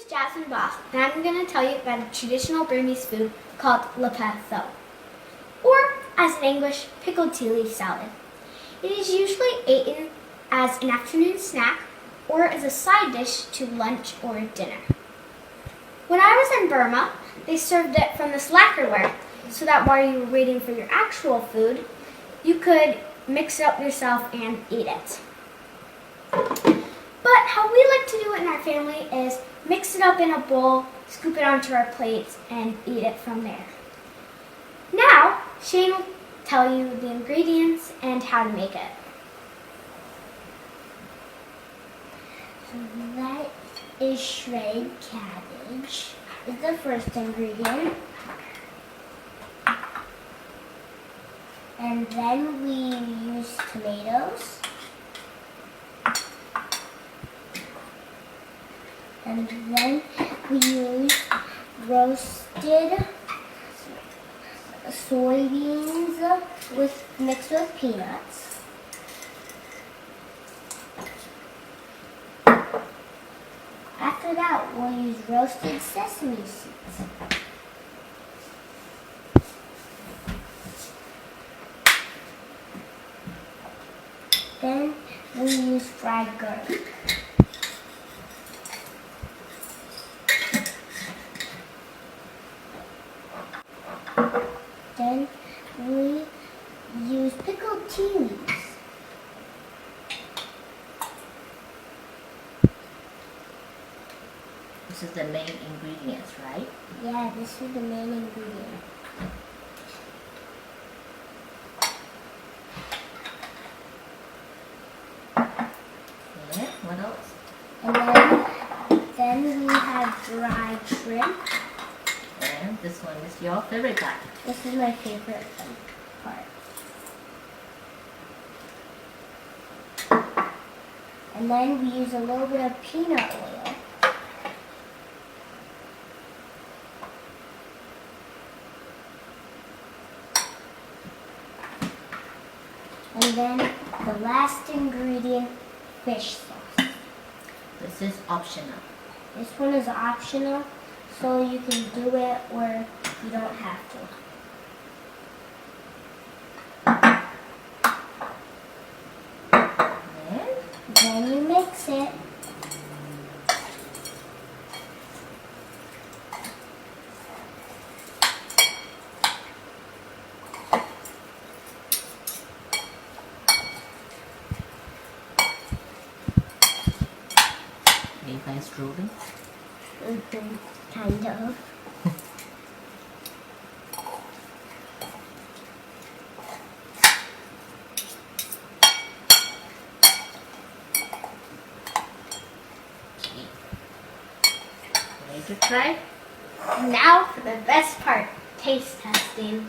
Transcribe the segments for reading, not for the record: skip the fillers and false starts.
Jasmine and I'm going to tell you about a traditional Burmese food called lapatho, or as in English, pickled tea leaf salad. It is usually eaten as an afternoon snack or as a side dish to lunch or dinner. When I was in Burma, they served it from this lacquerware so that while you were waiting for your actual food, you could mix it up yourself and eat it. But how we like to do it in our family is mix it up in a bowl, scoop it onto our plates, and eat it from there. Now, Shane will tell you the ingredients and how to make it. So that is shredded cabbage. Is the first ingredient. And then we use tomatoes. And then we use roasted soybeans mixed with peanuts. After that, we'll use roasted sesame seeds. Then we'll use fried garlic. Then we use pickled tea leaves. This is the main ingredients, right? Yeah, this is the main ingredient. Yeah, what else? And then we have dried shrimp. And this one is your favorite part. This is my favorite part. And then we use a little bit of peanut oil. And then the last ingredient, fish sauce. This is optional. This one is optional, so you can do it or you don't have to. And Then you mix it. are you guys drooling? Kind of. Ready to try? Now for the best part, taste testing.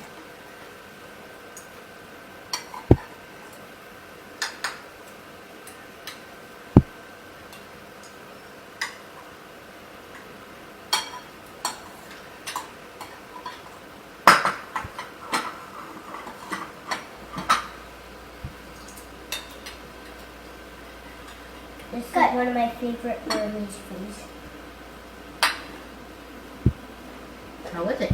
This Good. is one of my favorite Burmese foods. How was it?